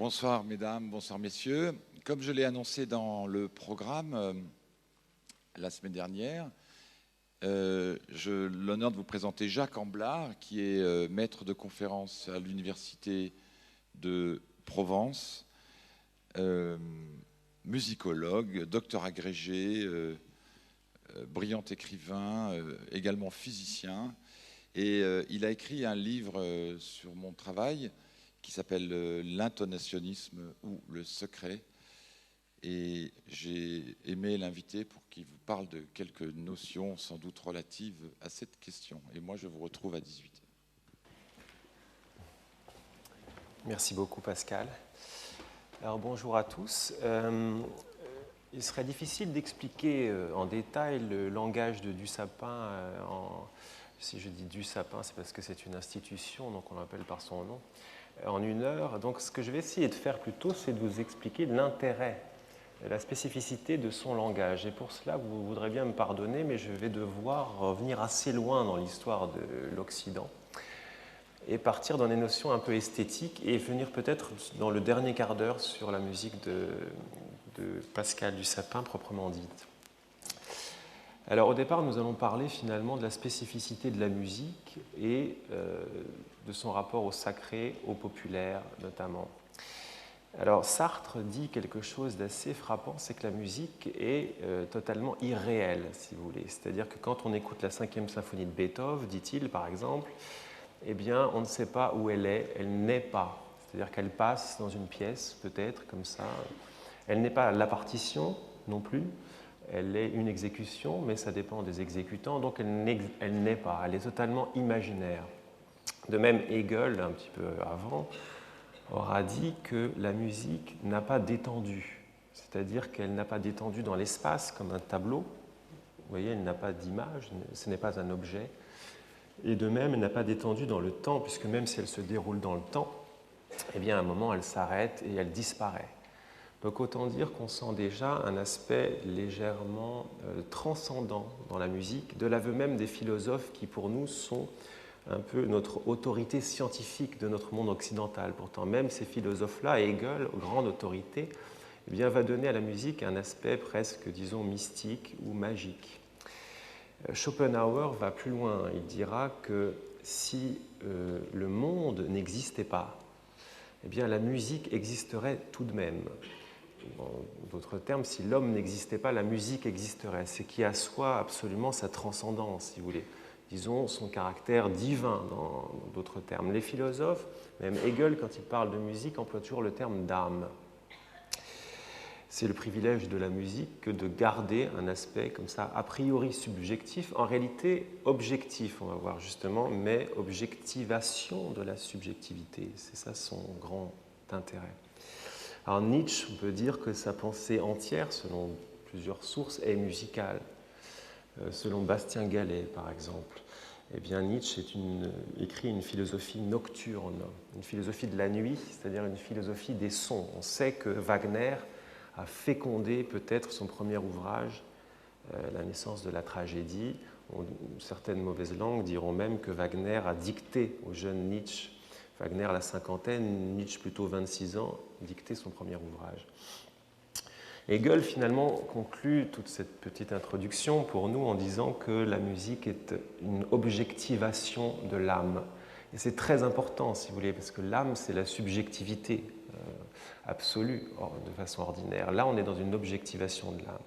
Bonsoir mesdames, bonsoir messieurs. Comme je l'ai annoncé dans le programme la semaine dernière, j'ai l'honneur de vous présenter Jacques Amblard, qui est maître de conférence à l'Université de Provence, musicologue, docteur agrégé, brillant écrivain, également physicien. Et il a écrit un livre sur mon travail qui s'appelle L'intonationnisme ou le secret. Et j'ai aimé l'inviter pour qu'il vous parle de quelques notions sans doute relatives à cette question. Et moi, je vous retrouve à 18h. Merci beaucoup, Pascal. Alors, bonjour à tous. Il serait difficile d'expliquer en détail le langage de Dussapin. Si je dis Dussapin, c'est parce que c'est une institution, donc on l'appelle par son nom, en 1 heure. Donc, ce que je vais essayer de faire plutôt, c'est de vous expliquer l'intérêt, la spécificité de son langage. Et pour cela, vous voudrez bien me pardonner, mais je vais devoir revenir assez loin dans l'histoire de l'Occident et partir dans des notions un peu esthétiques et venir peut-être dans le dernier quart d'heure sur la musique de Pascal Dussapin proprement dite. Alors au départ, nous allons parler finalement de la spécificité de la musique et de son rapport au sacré, au populaire notamment. Alors Sartre dit quelque chose d'assez frappant, c'est que la musique est totalement irréelle, si vous voulez. C'est-à-dire que quand on écoute la 5e symphonie de Beethoven, dit-il par exemple, eh bien on ne sait pas où elle est, elle n'est pas. C'est-à-dire qu'elle passe dans une pièce, peut-être, comme ça. Elle n'est pas la partition non plus, elle est une exécution, mais ça dépend des exécutants, donc elle n'est pas, elle est totalement imaginaire. De même, Hegel, un petit peu avant, aura dit que la musique n'a pas d'étendue, c'est-à-dire qu'elle n'a pas d'étendue dans l'espace comme un tableau. Vous voyez, elle n'a pas d'image, ce n'est pas un objet. Et de même, elle n'a pas d'étendue dans le temps, puisque même si elle se déroule dans le temps, eh bien, à un moment, elle s'arrête et elle disparaît. Donc autant dire qu'on sent déjà un aspect légèrement transcendant dans la musique, de l'aveu même des philosophes qui pour nous sont un peu notre autorité scientifique de notre monde occidental. Pourtant même ces philosophes-là, Hegel, grande autorité, eh bien, va donner à la musique un aspect presque, disons, mystique ou magique. Schopenhauer va plus loin, il dira que si le monde n'existait pas, eh bien la musique existerait tout de même. En d'autres termes, si l'homme n'existait pas, la musique existerait. C'est qui assoit absolument sa transcendance, si vous voulez. Disons son caractère divin, dans d'autres termes. Les philosophes, même Hegel, quand il parle de musique, emploie toujours le terme d'âme. C'est le privilège de la musique que de garder un aspect comme ça, a priori subjectif, en réalité objectif, on va voir justement, mais objectivation de la subjectivité. C'est ça son grand intérêt. Alors Nietzsche, on peut dire que sa pensée entière, selon plusieurs sources, est musicale. Selon Bastien Gallet, par exemple, eh bien Nietzsche écrit une philosophie nocturne, une philosophie de la nuit, c'est-à-dire une philosophie des sons. On sait que Wagner a fécondé peut-être son premier ouvrage, La naissance de la tragédie. Certaines mauvaises langues diront même que Wagner a dicté au jeune Nietzsche, Wagner à la cinquantaine, Nietzsche plutôt 26 ans, dicté son premier ouvrage. Hegel finalement conclut toute cette petite introduction pour nous en disant que la musique est une objectivation de l'âme. Et c'est très important, si vous voulez, parce que l'âme, c'est la subjectivité absolue de façon ordinaire. Là, on est dans une objectivation de l'âme.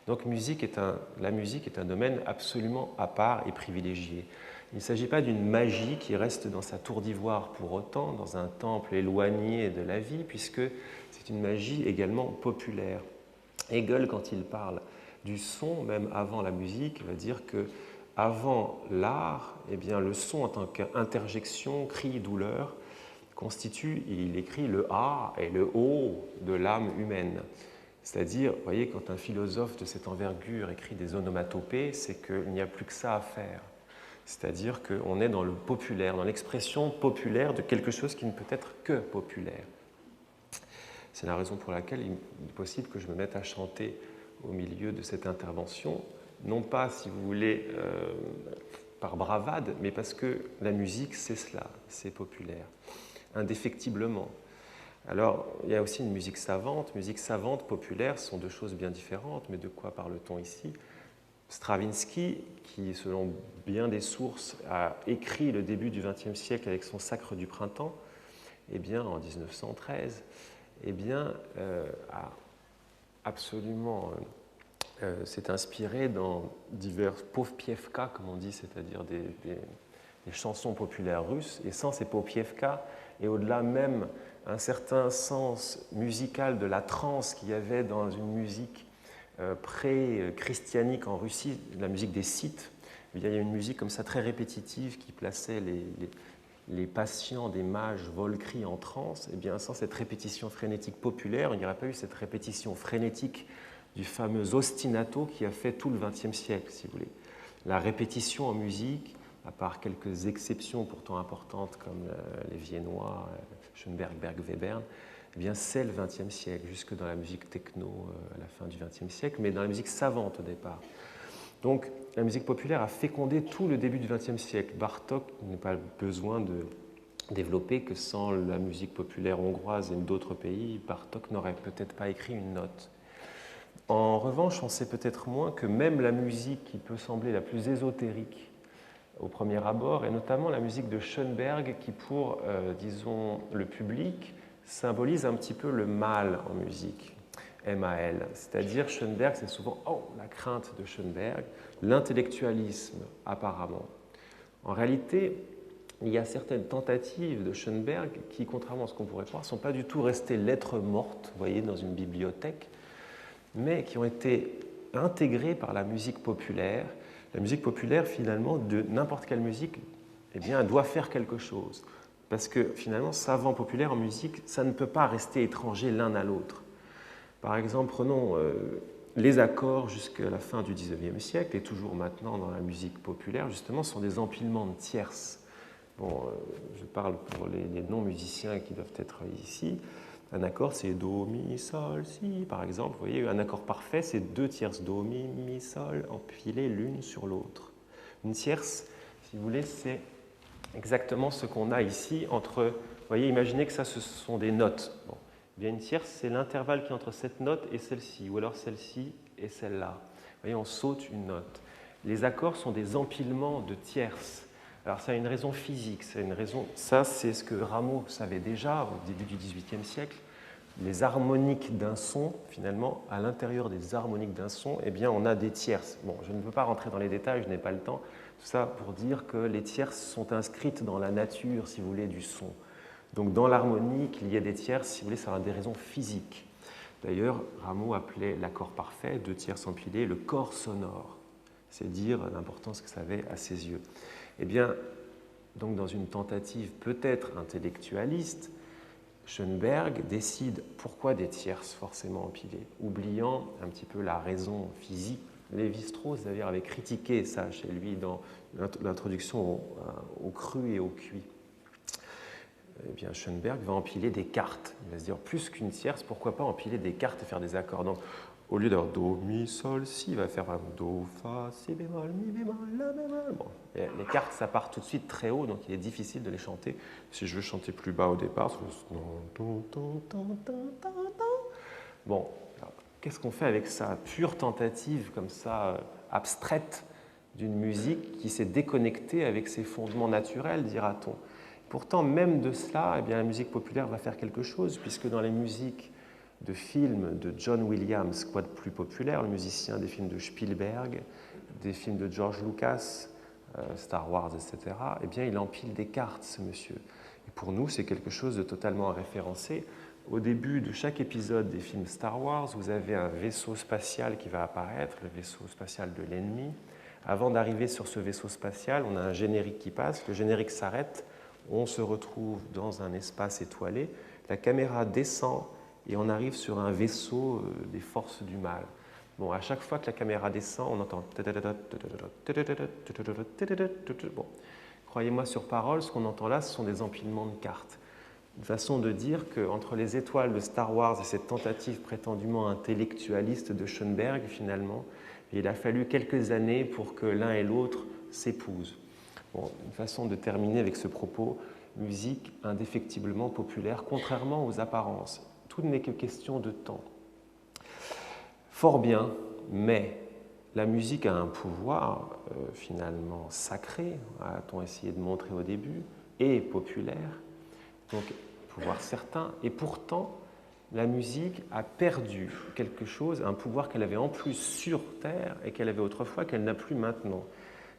Donc la musique est un domaine absolument à part et privilégié. Il ne s'agit pas d'une magie qui reste dans sa tour d'ivoire pour autant, dans un temple éloigné de la vie, puisque c'est une magie également populaire. Hegel, quand il parle du son, même avant la musique, va dire que avant l'art, eh bien, le son en tant qu'interjection, cri, douleur, constitue, il écrit le A et le O de l'âme humaine. C'est-à-dire, vous voyez, quand un philosophe de cette envergure écrit des onomatopées, c'est qu'il n'y a plus que ça à faire. C'est-à-dire qu'on est dans le populaire, dans l'expression populaire de quelque chose qui ne peut être que populaire. C'est la raison pour laquelle il est possible que je me mette à chanter au milieu de cette intervention, non pas, si vous voulez, par bravade, mais parce que la musique, c'est cela, c'est populaire, indéfectiblement. Alors, il y a aussi une musique savante. Musique savante, populaire, ce sont deux choses bien différentes, mais de quoi parle-t-on ici? Stravinsky, qui, selon bien des sources, a écrit le début du XXe siècle avec son Sacre du printemps, eh bien, en 1913, eh bien, a absolument s'est inspiré dans divers povpievka, comme on dit, c'est-à-dire des chansons populaires russes. Et sans ces povpievka, et au-delà même un certain sens musical de la trance qu'il y avait dans une musique pré-christianique en Russie, la musique des Scythes, il y a une musique comme ça très répétitive qui plaçait les patients des mages Volcry en transe. Et bien, sans cette répétition frénétique populaire, il n'y aurait pas eu cette répétition frénétique du fameux ostinato qui a fait tout le XXe siècle, si vous voulez. La répétition en musique, à part quelques exceptions pourtant importantes comme les Viennois, Schoenberg, Berg, Webern, eh bien c'est le XXe siècle, jusque dans la musique techno à la fin du XXe siècle, mais dans la musique savante au départ. Donc la musique populaire a fécondé tout le début du XXe siècle. Bartók n'a pas besoin de développer que sans la musique populaire hongroise et d'autres pays, Bartók n'aurait peut-être pas écrit une note. En revanche, on sait peut-être moins que même la musique qui peut sembler la plus ésotérique au premier abord, et notamment la musique de Schoenberg qui, pour, disons, le public, symbolise un petit peu le mal en musique, M-A-L. C'est-à-dire, Schoenberg, c'est souvent la crainte de Schoenberg, l'intellectualisme, apparemment. En réalité, il y a certaines tentatives de Schoenberg qui, contrairement à ce qu'on pourrait croire, ne sont pas du tout restées lettres mortes, vous voyez, dans une bibliothèque, mais qui ont été intégrées par la musique populaire. La musique populaire, finalement, de n'importe quelle musique, eh bien, doit faire quelque chose. Parce que, finalement, savant populaire en musique, ça ne peut pas rester étranger l'un à l'autre. Par exemple, prenons les accords jusqu'à la fin du XIXe siècle, et toujours maintenant dans la musique populaire, justement, sont des empilements de tierces. Bon, je parle pour les non-musiciens qui doivent être ici. Un accord, c'est Do, Mi, Sol, Si, par exemple. Vous voyez, un accord parfait, c'est deux tierces Do, Mi, Sol, empilées l'une sur l'autre. Une tierce, si vous voulez, c'est exactement ce qu'on a ici entre... Vous voyez, imaginez que ça, ce sont des notes. Bon. Eh bien, une tierce, c'est l'intervalle qui est entre cette note et celle-ci, ou alors celle-ci et celle-là. Vous voyez, on saute une note. Les accords sont des empilements de tierces. Alors ça a une raison physique, ça c'est ce que Rameau savait déjà au début du XVIIIe siècle. Les harmoniques d'un son, finalement, à l'intérieur des harmoniques d'un son, eh bien on a des tierces. Bon, je ne veux pas rentrer dans les détails, je n'ai pas le temps. Tout ça pour dire que les tierces sont inscrites dans la nature, si vous voulez, du son. Donc dans l'harmonique, il y a des tierces, si vous voulez, ça a des raisons physiques. D'ailleurs, Rameau appelait l'accord parfait, deux tierces empilées, le corps sonore. C'est dire l'importance que ça avait à ses yeux. Eh bien, donc dans une tentative peut-être intellectualiste, Schoenberg décide pourquoi des tierces forcément empilées, oubliant un petit peu la raison physique. Lévi-Strauss, d'ailleurs, avait critiqué ça chez lui dans l'introduction au cru et au cuit. Eh bien, Schoenberg va empiler des cartes. Il va se dire, plus qu'une tierce, pourquoi pas empiler des cartes et faire des accords. Donc, au lieu d'avoir Do, Mi, Sol, Si, il va faire Do, Fa, Si bémol, Mi bémol, La bémol. Bon, les cartes, ça part tout de suite très haut, donc il est difficile de les chanter. Si je veux chanter plus bas au départ, bon, qu'est-ce qu'on fait avec ça? Pure tentative comme ça, abstraite, d'une musique qui s'est déconnectée avec ses fondements naturels, dira-t-on. Pourtant, même de cela, eh bien, la musique populaire va faire quelque chose, puisque dans les musiques de films de John Williams, quoi de plus populaire, le musicien des films de Spielberg, des films de George Lucas, Star Wars, etc., eh bien, il empile des cartes, ce monsieur. Et pour nous, c'est quelque chose de totalement référencé. Au début de chaque épisode des films Star Wars, vous avez un vaisseau spatial qui va apparaître, le vaisseau spatial de l'ennemi. Avant d'arriver sur ce vaisseau spatial, on a un générique qui passe, le générique s'arrête, on se retrouve dans un espace étoilé, la caméra descend et on arrive sur un vaisseau des forces du mal. Bon, à chaque fois que la caméra descend, on entend... Bon, croyez-moi sur parole, ce qu'on entend là, ce sont des empilements de cartes. Une façon de dire qu'entre les étoiles de Star Wars et cette tentative prétendument intellectualiste de Schoenberg, finalement, il a fallu quelques années pour que l'un et l'autre s'épousent. Bon, une façon de terminer avec ce propos, musique indéfectiblement populaire, contrairement aux apparences. Tout n'est que question de temps. Fort bien, mais la musique a un pouvoir finalement sacré, a-t-on essayé de montrer au début, et populaire, donc pouvoir certain, et pourtant la musique a perdu quelque chose, un pouvoir qu'elle avait en plus sur Terre et qu'elle avait autrefois, qu'elle n'a plus maintenant.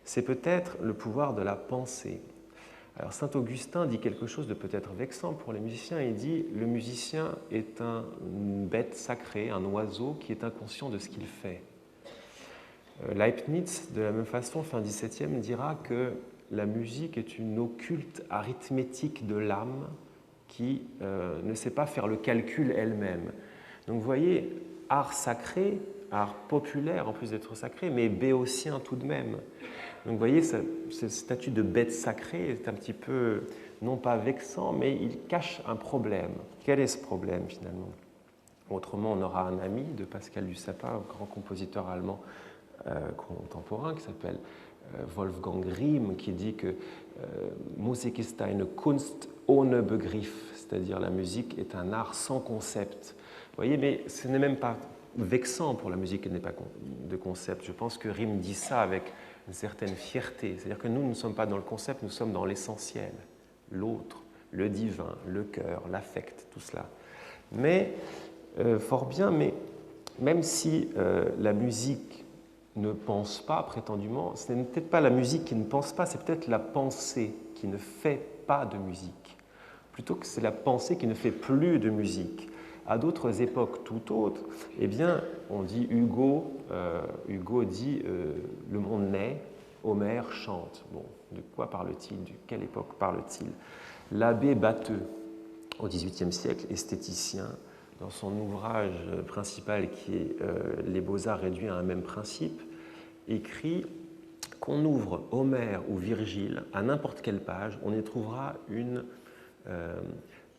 C'est peut-être le pouvoir de la pensée. Alors saint Augustin dit quelque chose de peut-être vexant pour les musiciens. Il dit « Le musicien est une bête sacrée, un oiseau qui est inconscient de ce qu'il fait ». Leibniz, de la même façon, fin XVIIe, dira que la musique est une occulte arithmétique de l'âme qui ne sait pas faire le calcul elle-même. Donc vous voyez, art sacré, art populaire en plus d'être sacré, mais béotien tout de même. Donc vous voyez, ce statut de bête sacrée est un petit peu, non pas vexant, mais il cache un problème. Quel est ce problème finalement? Autrement, on aura un ami de Pascal du Sapin, un grand compositeur allemand contemporain qui s'appelle Wolfgang Rihm, qui dit que Musik ist eine Kunst ohne Begriff, c'est-à-dire la musique est un art sans concept. Vous voyez, mais ce n'est même pas vexant pour la musique qui n'est pas de concept. Je pense que Rihm dit ça avec une certaine fierté. C'est-à-dire que nous ne sommes pas dans le concept, nous sommes dans l'essentiel, l'autre, le divin, le cœur, l'affect, tout cela. Mais, fort bien, mais même si la musique ne pense pas prétendument, ce n'est peut-être pas la musique qui ne pense pas, c'est peut-être la pensée qui ne fait pas de musique. Plutôt que c'est la pensée qui ne fait plus de musique. À d'autres époques tout autres, eh bien, on dit Hugo dit le monde naît, Homère chante. Bon, de quoi parle-t-il? De quelle époque parle-t-il? L'abbé Batteux, au XVIIIe siècle, esthéticien, dans son ouvrage principal qui est Les Beaux-Arts réduits à un même principe, écrit qu'on ouvre Homère ou Virgile à n'importe quelle page, on y trouvera une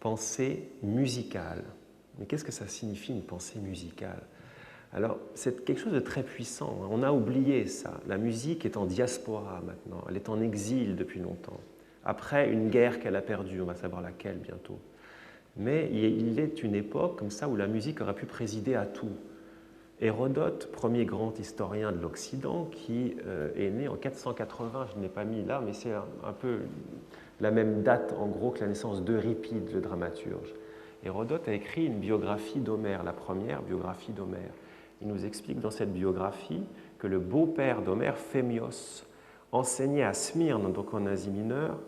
pensée musicale. Mais qu'est-ce que ça signifie une pensée musicale? Alors, c'est quelque chose de très puissant. On a oublié ça. La musique est en diaspora maintenant. Elle est en exil depuis longtemps. Après une guerre qu'elle a perdue, on va savoir laquelle bientôt. Mais il est une époque comme ça où la musique aurait pu présider à tout. Hérodote, premier grand historien de l'Occident, qui est né en 480, je ne l'ai pas mis là, mais c'est un peu la même date en gros que la naissance d'Euripide, le dramaturge. Hérodote a écrit une biographie d'Homère, la première biographie d'Homère. Il nous explique dans cette biographie que le beau-père d'Homère, Phémios, enseignait à Smyrne, donc en Asie mineure,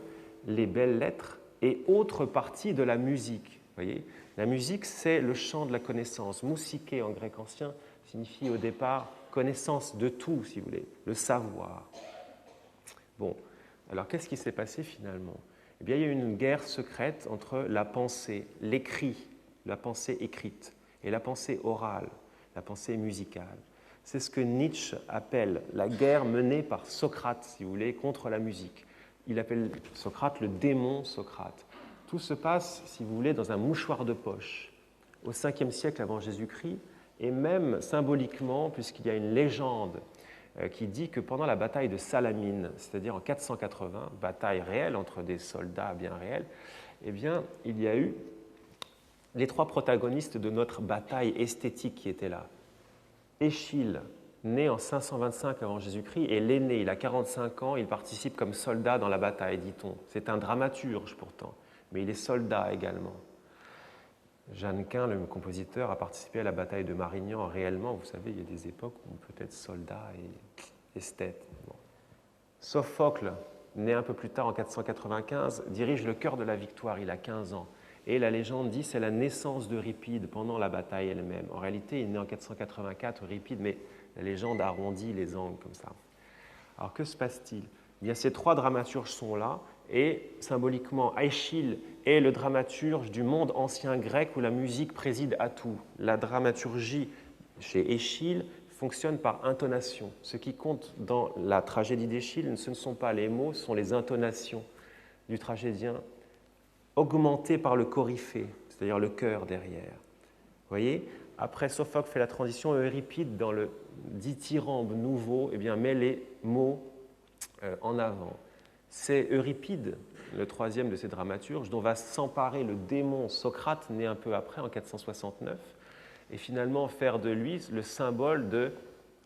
les belles lettres et autres parties de la musique. Vous voyez, la musique, c'est le chant de la connaissance. Mousiké en grec ancien signifie au départ connaissance de tout, si vous voulez, le savoir. Bon, alors qu'est-ce qui s'est passé finalement? Eh bien, il y a eu une guerre secrète entre la pensée, l'écrit, la pensée écrite, et la pensée orale, la pensée musicale. C'est ce que Nietzsche appelle la guerre menée par Socrate, si vous voulez, contre la musique. Il appelle Socrate le démon Socrate. Tout se passe, si vous voulez, dans un mouchoir de poche, au 5e siècle avant Jésus-Christ, et même symboliquement, puisqu'il y a une légende qui dit que pendant la bataille de Salamine, c'est-à-dire en 480, bataille réelle entre des soldats bien réels, eh bien, il y a eu les trois protagonistes de notre bataille esthétique qui étaient là. Échille, né en 525 avant Jésus-Christ, et l'aîné, il a 45 ans, il participe comme soldat dans la bataille, dit-on. C'est un dramaturge pourtant, mais il est soldat également. Jeannequin, le compositeur, a participé à la bataille de Marignan réellement. Vous savez, il y a des époques où on peut être soldat et esthète. Bon. Sophocle, né un peu plus tard en 495, dirige le cœur de la victoire, il a 15 ans. Et la légende dit que c'est la naissance d'Euripide pendant la bataille elle-même. En réalité, il est né en 484, Euripide, mais la légende arrondit les angles comme ça. Alors que se passe-t-il? Eh bien, ces trois dramaturges sont là, et symboliquement, Aeschyle est le dramaturge du monde ancien grec où la musique préside à tout. La dramaturgie chez Échille fonctionne par intonation. Ce qui compte dans la tragédie d'Échille, ce ne sont pas les mots, ce sont les intonations du tragédien, augmentées par le coryphée, c'est-à-dire le chœur derrière. Vous voyez, après Sophocle fait la transition, Euripide, dans le dithyrambe nouveau, eh bien, met les mots en avant. C'est Euripide, le troisième de ces dramaturges, dont va s'emparer le démon Socrate, né un peu après, en 469, et finalement faire de lui le symbole de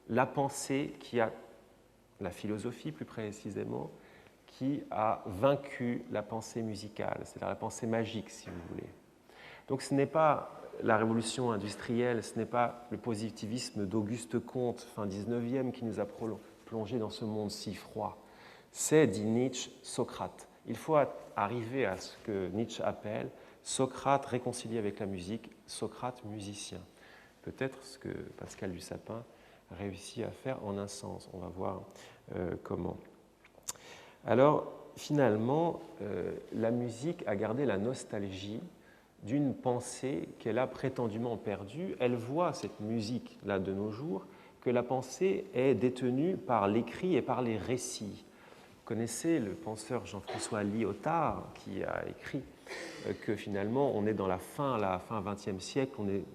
la pensée qui a, la philosophie plus précisément, qui a vaincu la pensée musicale, c'est-à-dire la pensée magique, si vous voulez. Donc ce n'est pas la révolution industrielle, ce n'est pas le positivisme d'Auguste Comte, fin 19e, qui nous a plongé dans ce monde si froid. C'est, dit Nietzsche, Socrate. Il faut arriver à ce que Nietzsche appelle Socrate réconcilié avec la musique, Socrate musicien. Peut-être ce que Pascal Dussapin réussit à faire en un sens. On va voir comment. Alors, finalement, la musique a gardé la nostalgie d'une pensée qu'elle a prétendument perdue. Elle voit cette musique-là de nos jours, que la pensée est détenue par l'écrit et par les récits. Vous connaissez le penseur Jean-François Lyotard qui a écrit que finalement on est dans la fin XXe siècle,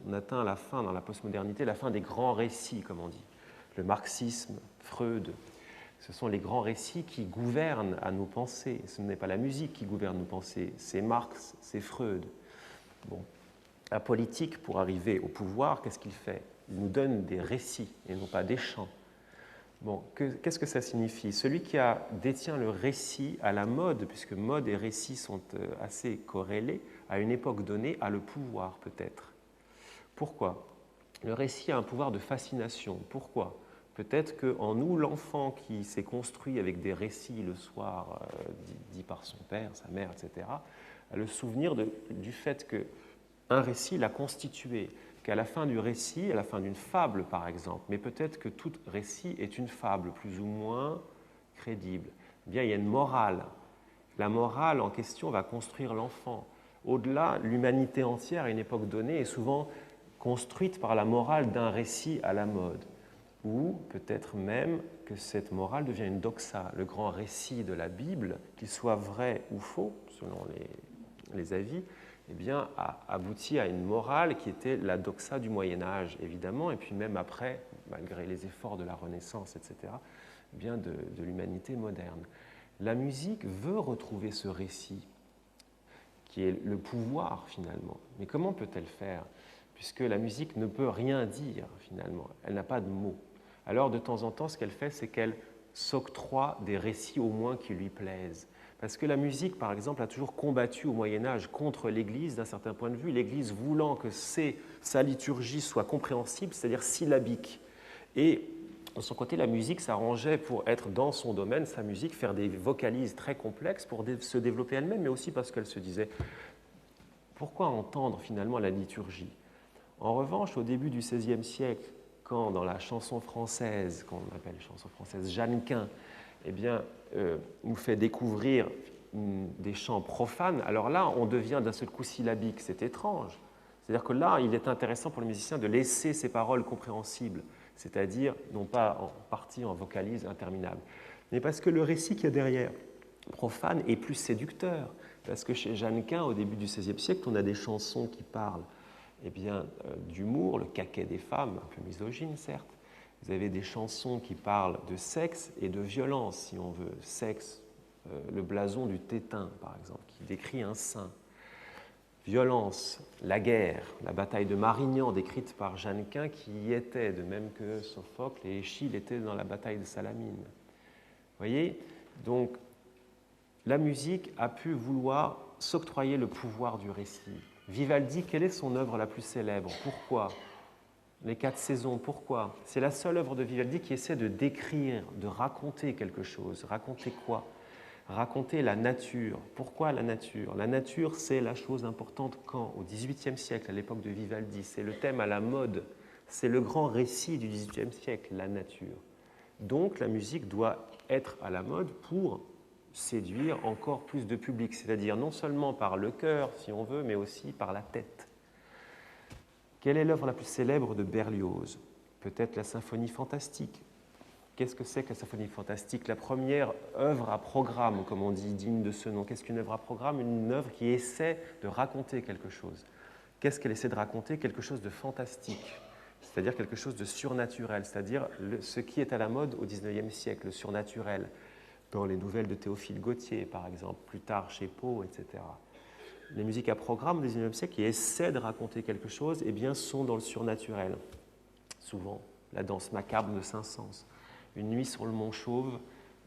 on atteint la fin dans la postmodernité, la fin des grands récits, comme on dit. Le marxisme, Freud, ce sont les grands récits qui gouvernent à nos pensées. Ce n'est pas la musique qui gouverne nos pensées, c'est Marx, c'est Freud. Bon. La politique, pour arriver au pouvoir, qu'est-ce qu'il fait? Il nous donne des récits et non pas des chants. Bon, qu'est-ce que ça signifie? Celui qui détient le récit à la mode, puisque mode et récit sont assez corrélés, à une époque donnée, a le pouvoir peut-être. Pourquoi? Le récit a un pouvoir de fascination. Pourquoi? Peut-être qu'en nous, l'enfant qui s'est construit avec des récits le soir, dit par son père, sa mère, etc., a le souvenir du fait qu'un récit l'a constitué, qu'à la fin du récit, à la fin d'une fable par exemple, mais peut-être que tout récit est une fable plus ou moins crédible, eh bien il y a une morale. La morale en question va construire l'enfant. Au-delà, l'humanité entière à une époque donnée est souvent construite par la morale d'un récit à la mode, ou peut-être même que cette morale devient une doxa, le grand récit de la Bible, qu'il soit vrai ou faux, selon les avis, eh bien, a abouti à une morale qui était la doxa du Moyen-Âge, évidemment, et puis même après, malgré les efforts de la Renaissance, etc., eh bien de l'humanité moderne. La musique veut retrouver ce récit, qui est le pouvoir, finalement. Mais comment peut-elle faire? Puisque la musique ne peut rien dire, finalement. Elle n'a pas de mots. Alors, de temps en temps, ce qu'elle fait, c'est qu'elle s'octroie des récits au moins qui lui plaisent. Parce que la musique, par exemple, a toujours combattu au Moyen-Âge contre l'Église d'un certain point de vue, l'Église voulant que sa liturgie soit compréhensible, c'est-à-dire syllabique. Et de son côté, la musique s'arrangeait pour être dans son domaine, sa musique, faire des vocalises très complexes pour se développer elle-même, mais aussi parce qu'elle se disait pourquoi entendre finalement la liturgie? En revanche, au début du XVIe siècle, quand dans la chanson française, qu'on appelle chanson française Jeannequin, eh bien, nous fait découvrir des chants profanes, alors là, on devient d'un seul coup syllabique. C'est étrange. C'est-à-dire que là, il est intéressant pour le musicien de laisser ces paroles compréhensibles, c'est-à-dire non pas en partie en vocalise interminable, mais parce que le récit qu'il y a derrière, profane, est plus séducteur. Parce que chez Jeannequin, au début du XVIe siècle, on a des chansons qui parlent d'humour, le caquet des femmes, un peu misogyne certes. Vous avez des chansons qui parlent de sexe et de violence, si on veut. Sexe, le blason du Tétin, par exemple, qui décrit un saint. Violence, la guerre, la bataille de Marignan, décrite par Jeannequin, qui y était, de même que Sophocle et Échille étaient dans la bataille de Salamine. Vous voyez? Donc, la musique a pu vouloir s'octroyer le pouvoir du récit. Vivaldi, quelle est son œuvre la plus célèbre? Pourquoi? Les 4 saisons, pourquoi? C'est la seule œuvre de Vivaldi qui essaie de décrire, de raconter quelque chose. Raconter quoi? Raconter la nature. Pourquoi la nature? La nature, c'est la chose importante quand? Au XVIIIe siècle, à l'époque de Vivaldi. C'est le thème à la mode. C'est le grand récit du XVIIIe siècle, la nature. Donc la musique doit être à la mode pour séduire encore plus de public, c'est-à-dire non seulement par le cœur, si on veut, mais aussi par la tête. Quelle est l'œuvre la plus célèbre de Berlioz? Peut-être la symphonie fantastique. Qu'est-ce que c'est que la symphonie fantastique? La première œuvre à programme, comme on dit, digne de ce nom. Qu'est-ce qu'une œuvre à programme? Une œuvre qui essaie de raconter quelque chose. Qu'est-ce qu'elle essaie de raconter? Quelque chose de fantastique, c'est-à-dire quelque chose de surnaturel, c'est-à-dire ce qui est à la mode au XIXe siècle, le surnaturel. dans les nouvelles de Théophile Gautier, par exemple, plus tard chez Poe, etc. Les musiques à programme du XIXe siècle qui essaient de raconter quelque chose, eh bien, sont dans le surnaturel. Souvent, la danse macabre de Saint-Saëns, Une nuit sur le mont Chauve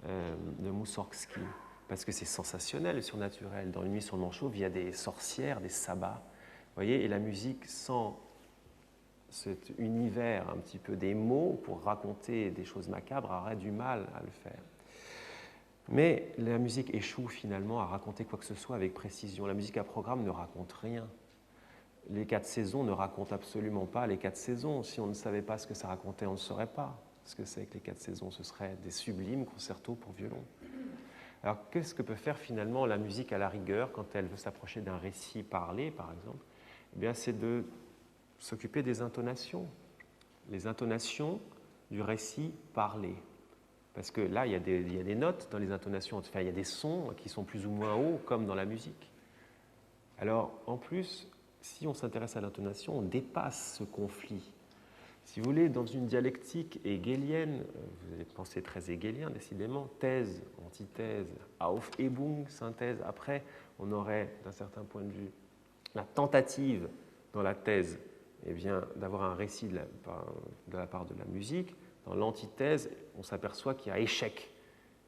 de Moussorgsky, parce que c'est sensationnel, le surnaturel. Dans Une nuit sur le mont Chauve, il y a des sorcières, des sabbats. Vous voyez, et la musique, sans cet univers un petit peu des mots pour raconter des choses macabres, aurait du mal à le faire. Mais la musique échoue finalement à raconter quoi que ce soit avec précision. La musique à programme ne raconte rien. Les 4 saisons ne racontent absolument pas les 4 saisons. Si on ne savait pas ce que ça racontait, on ne saurait pas ce que c'est que les 4 saisons. Ce seraient des sublimes concertos pour violon. Alors, qu'est-ce que peut faire finalement la musique à la rigueur quand elle veut s'approcher d'un récit parlé, par exemple? Eh bien, c'est de s'occuper des intonations. Les intonations du récit parlé. Parce que là, il y a des notes dans les intonations, enfin, il y a des sons qui sont plus ou moins hauts, comme dans la musique. Alors, en plus, si on s'intéresse à l'intonation, on dépasse ce conflit. Si vous voulez, dans une dialectique hegelienne, vous avez pensé très hegelien, décidément, thèse, antithèse, Aufhebung, synthèse. Après, on aurait, d'un certain point de vue, la tentative dans la thèse, eh bien, d'avoir un récit de la part de la musique. Dans l'antithèse, on s'aperçoit qu'il y a échec.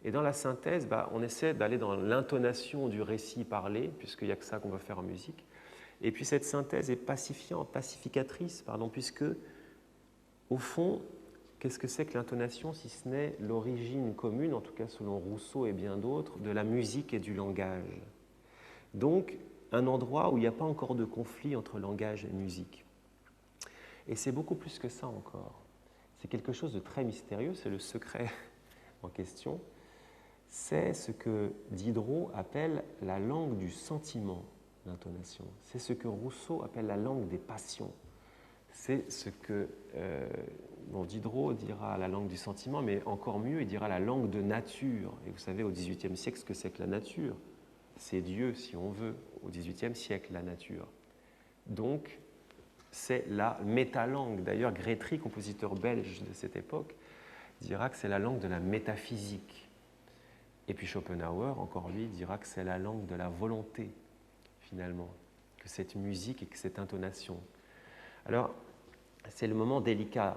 Et dans la synthèse, on essaie d'aller dans l'intonation du récit parlé, puisqu'il n'y a que ça qu'on va faire en musique. Et puis cette synthèse est pacificatrice, puisque, au fond, qu'est-ce que c'est que l'intonation, si ce n'est l'origine commune, en tout cas selon Rousseau et bien d'autres, de la musique et du langage. Donc, un endroit où il n'y a pas encore de conflit entre langage et musique. Et c'est beaucoup plus que ça encore. C'est quelque chose de très mystérieux, c'est le secret en question. C'est ce que Diderot appelle la langue du sentiment, l'intonation. C'est ce que Rousseau appelle la langue des passions. C'est ce que Diderot dira la langue du sentiment, mais encore mieux, il dira la langue de nature. Et vous savez, au XVIIIe siècle, ce que c'est que la nature. C'est Dieu, si on veut, au XVIIIe siècle, la nature. Donc, c'est la métalangue. D'ailleurs, Grétry, compositeur belge de cette époque, dira que c'est la langue de la métaphysique. Et puis Schopenhauer, encore lui, dira que c'est la langue de la volonté, finalement, que cette musique et que cette intonation. Alors, c'est le moment délicat,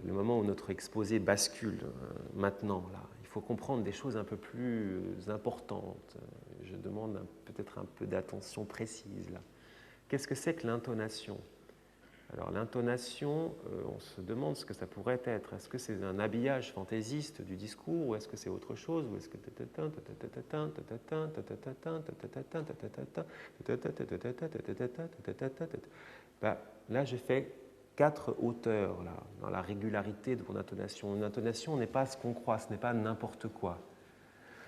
le moment où notre exposé bascule maintenant. Là. Il faut comprendre des choses un peu plus importantes. Je demande peut-être un peu d'attention précise. Là. Qu'est-ce que c'est que l'intonation ? Alors l'intonation, on se demande ce que ça pourrait être. Est-ce que c'est un habillage fantaisiste du discours ou est-ce que c'est autre chose ou est-ce que là j'ai fait 4 hauteurs là, dans la régularité de mon intonation. Une intonation n'est pas ce qu'on croit, ce n'est pas n'importe quoi.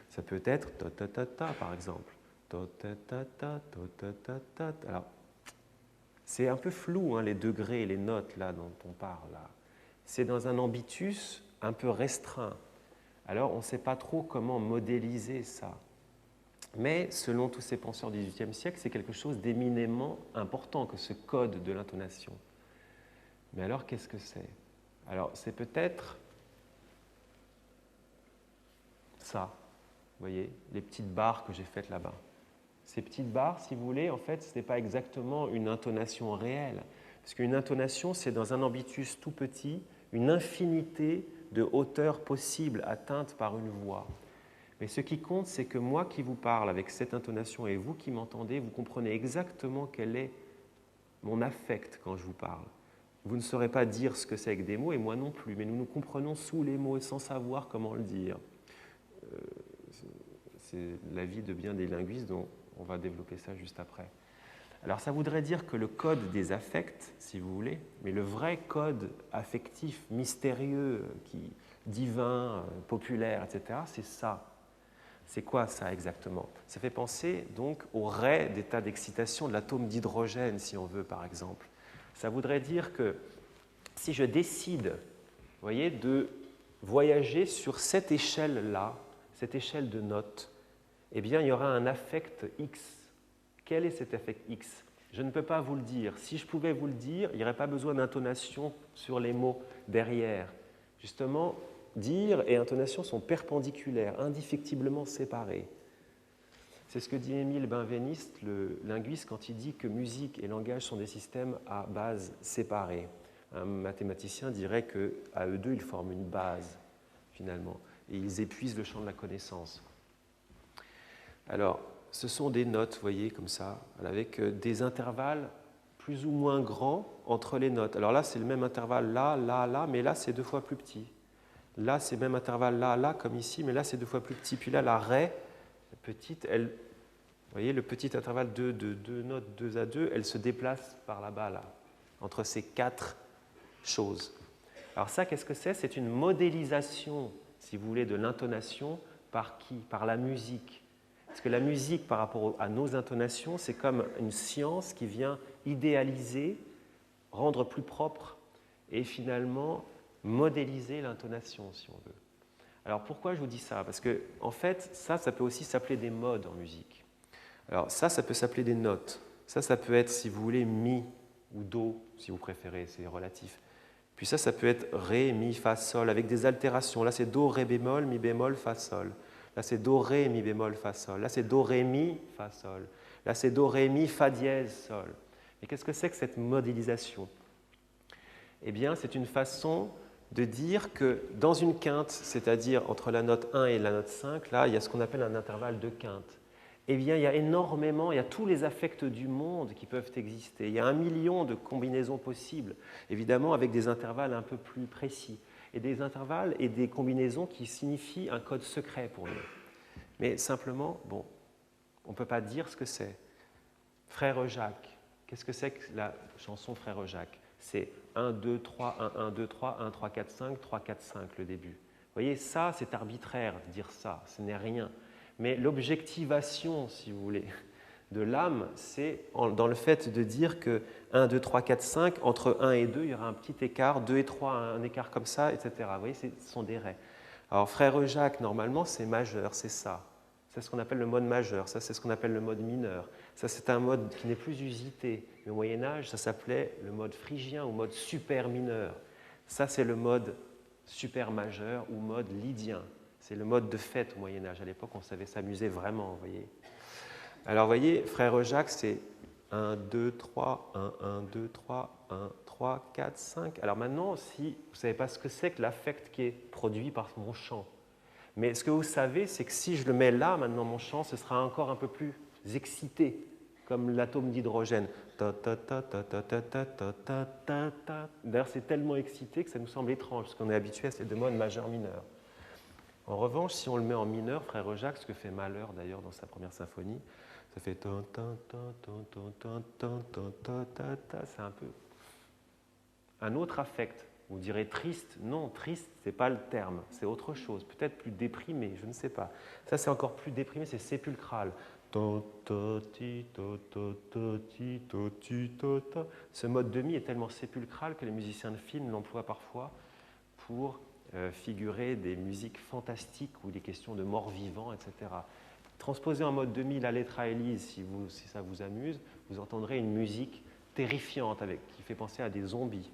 Ça peut être ta par exemple. Alors c'est un peu flou, les degrés, les notes là, dont on parle. Là. C'est dans un ambitus un peu restreint. Alors, on ne sait pas trop comment modéliser ça. Mais, selon tous ces penseurs du XVIIIe siècle, c'est quelque chose d'éminemment important que ce code de l'intonation. Mais alors, qu'est-ce que c'est ? Alors, c'est peut-être ça, vous voyez, les petites barres que j'ai faites là-bas. Ces petites barres, si vous voulez, en fait, ce n'est pas exactement une intonation réelle. Parce qu'une intonation, c'est dans un ambitus tout petit, une infinité de hauteurs possibles atteintes par une voix. Mais ce qui compte, c'est que moi qui vous parle avec cette intonation et vous qui m'entendez, vous comprenez exactement quel est mon affect quand je vous parle. Vous ne saurez pas dire ce que c'est avec des mots, et moi non plus, mais nous nous comprenons sous les mots sans savoir comment le dire. C'est l'avis de bien des linguistes dont on va développer ça juste après. Alors ça voudrait dire que le code des affects, si vous voulez, mais le vrai code affectif, mystérieux, divin, populaire, etc., c'est ça. C'est quoi ça exactement ? Ça fait penser donc au ray d'état d'excitation de l'atome d'hydrogène, si on veut, par exemple. Ça voudrait dire que si je décide, vous voyez, de voyager sur cette échelle-là, cette échelle de notes, eh bien, il y aura un affect X. Quel est cet affect X ? Je ne peux pas vous le dire. Si je pouvais vous le dire, il n'y aurait pas besoin d'intonation sur les mots derrière. Justement, dire et intonation sont perpendiculaires, indéfectiblement séparées. C'est ce que dit Émile Benveniste, le linguiste, quand il dit que musique et langage sont des systèmes à base séparée. Un mathématicien dirait qu'à eux deux, ils forment une base, finalement, et ils épuisent le champ de la connaissance. Alors, ce sont des notes, vous voyez, comme ça, avec des intervalles plus ou moins grands entre les notes. Alors là, c'est le même intervalle là, là, là, mais là, c'est 2 fois plus petit. Là, c'est le même intervalle là, là, comme ici, mais là, c'est 2 fois plus petit. Puis là, la ré, petite, elle, vous voyez, le petit intervalle de 2 notes 2 à 2, elle se déplace par là-bas, là, entre ces 4 choses. Alors ça, qu'est-ce que c'est? C'est une modélisation, si vous voulez, de l'intonation par qui? Par la musique. Parce que la musique, par rapport à nos intonations, c'est comme une science qui vient idéaliser, rendre plus propre et finalement modéliser l'intonation, si on veut. Alors pourquoi je vous dis ça? Parce que en fait, ça peut aussi s'appeler des modes en musique. Alors ça peut s'appeler des notes. Ça peut être, si vous voulez, mi ou do, si vous préférez, c'est relatif. Puis ça peut être ré, mi, fa, sol, avec des altérations. Là, c'est do, ré bémol, mi bémol, fa, sol. Là, c'est do, ré, mi bémol, fa, sol. Là, c'est do, ré, mi, fa, sol. Là, c'est do, ré, mi, fa dièse, sol. Et qu'est-ce que c'est que cette modélisation? Eh bien, c'est une façon de dire que dans une quinte, c'est-à-dire entre la note 1 et la note 5, là, il y a ce qu'on appelle un intervalle de quinte. Eh bien, il y a tous les affects du monde qui peuvent exister. Il y a 1 million de combinaisons possibles, évidemment avec des intervalles un peu plus précis. Et des intervalles et des combinaisons qui signifient un code secret pour nous. Mais simplement, bon, on ne peut pas dire ce que c'est. Frère Jacques, qu'est-ce que c'est que la chanson Frère Jacques? C'est 1, 2, 3, 1, 1, 2, 3, 1, 3, 4, 5, 3, 4, 5 le début. Vous voyez, ça, c'est arbitraire de dire ça, ce n'est rien. Mais l'objectivation, si vous voulez, de l'âme, c'est dans le fait de dire que 1, 2, 3, 4, 5, entre 1 et 2, il y aura un petit écart, 2 et 3, un écart comme ça, etc. Vous voyez, ce sont des ré. Alors, Frère Jacques, normalement, c'est majeur, c'est ça. C'est ce qu'on appelle le mode majeur, ça, c'est ce qu'on appelle le mode mineur. Ça, c'est un mode qui n'est plus usité. Mais au Moyen-Âge, ça s'appelait le mode phrygien ou mode super mineur. Ça, c'est le mode super majeur ou mode lydien. C'est le mode de fête au Moyen-Âge. À l'époque, on savait s'amuser vraiment, vous voyez. Alors, vous voyez, Frère Jacques, c'est 1, 2, 3, 1, 1, 2, 3, 1, 3, 4, 5. Alors maintenant, si vous ne savez pas ce que c'est que l'affect qui est produit par mon chant, mais ce que vous savez, c'est que si je le mets là, maintenant, mon chant, ce sera encore un peu plus excité, comme l'atome d'hydrogène. D'ailleurs, c'est tellement excité que ça nous semble étrange, parce qu'on est habitué à ces 2 modes majeur-mineur. En revanche, si on le met en mineur, Frère Jacques, ce que fait Mahler d'ailleurs dans sa première symphonie, ça fait c'est un peu un autre affect. Vous direz triste. Non, triste, ce n'est pas le terme, c'est autre chose. Peut-être plus déprimé, je ne sais pas. Ça, c'est encore plus déprimé, c'est sépulcral. Ce mode de mi est tellement sépulcral que les musiciens de film l'emploient parfois pour figurer des musiques fantastiques où il est question de morts-vivants, etc. Transposez en mode de mi la lettre à Élise, si ça vous amuse, vous entendrez une musique terrifiante qui fait penser à des zombies,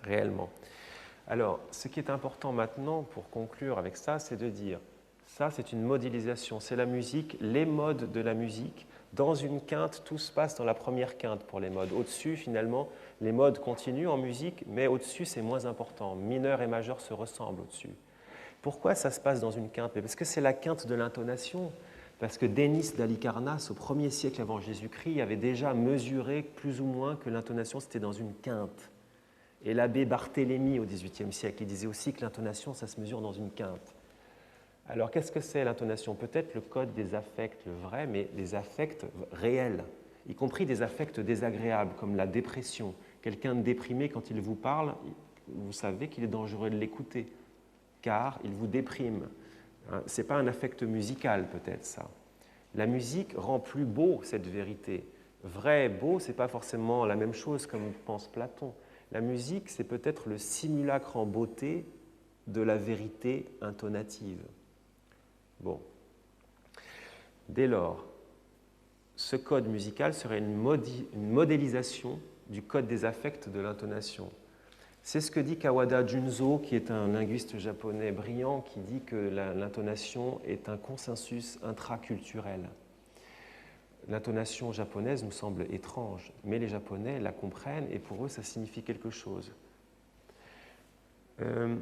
réellement. Alors, ce qui est important maintenant, pour conclure avec ça, c'est de dire, ça c'est une modélisation, c'est la musique, les modes de la musique. Dans une quinte, tout se passe dans la première quinte pour les modes. Au-dessus, finalement, les modes continuent en musique, mais au-dessus, c'est moins important. Mineur et majeur se ressemblent au-dessus. Pourquoi ça se passe dans une quinte? Parce que c'est la quinte de l'intonation. Parce que Denis d'Halicarnasse, au 1er siècle avant Jésus-Christ, avait déjà mesuré plus ou moins que l'intonation, c'était dans une quinte. Et l'abbé Barthélemy, au XVIIIe siècle, il disait aussi que l'intonation, ça se mesure dans une quinte. Alors, qu'est-ce que c'est l'intonation? Peut-être le code des affects, le vrai, mais des affects réels, y compris des affects désagréables, comme la dépression. Quelqu'un de déprimé, quand il vous parle, vous savez qu'il est dangereux de l'écouter, car il vous déprime. Ce n'est pas un affect musical, peut-être, ça. La musique rend plus beau cette vérité. Vrai et beau, ce n'est pas forcément la même chose, comme pense Platon. La musique, c'est peut-être le simulacre en beauté de la vérité intonative. Bon. Dès lors, ce code musical serait une modélisation du code des affects de l'intonation. C'est ce que dit Kawada Junzo, qui est un linguiste japonais brillant, qui dit que l'intonation est un consensus intraculturel. L'intonation japonaise nous semble étrange, mais les Japonais la comprennent et pour eux, ça signifie quelque chose. Le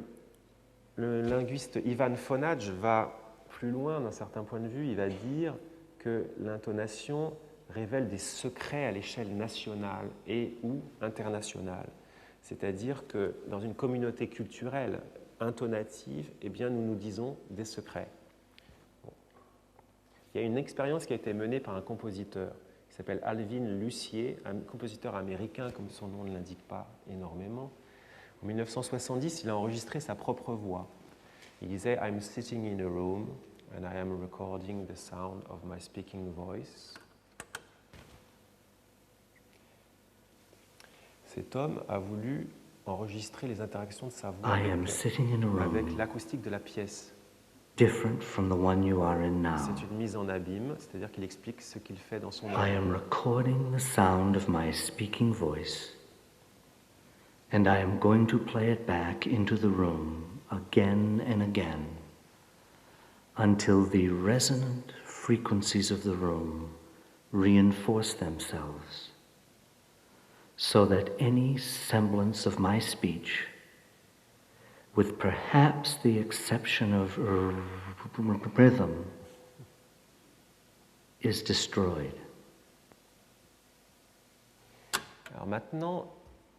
linguiste Ivan Fonage va plus loin d'un certain point de vue. Il va dire que l'intonation révèle des secrets à l'échelle nationale et ou internationale. C'est-à-dire que dans une communauté culturelle intonative, eh bien, nous nous disons des secrets. Bon. Il y a une expérience qui a été menée par un compositeur qui s'appelle Alvin Lucier, un compositeur américain, comme son nom ne l'indique pas énormément. En 1970, il a enregistré sa propre voix. Il disait « I'm sitting in a room and I am recording the sound of my speaking voice ». Cet homme a voulu enregistrer les interactions de sa voix avec l'acoustique de la pièce. Different from the one you are in now. C'est une mise en abîme, c'est-à-dire qu'il explique ce qu'il fait dans son I am recording the sound of my speaking voice, and I am going to play it back into the room again and again until the resonant frequencies of the room reinforce themselves, so that any semblance of my speech, with perhaps the exception of rhythm, is destroyed. Alors maintenant,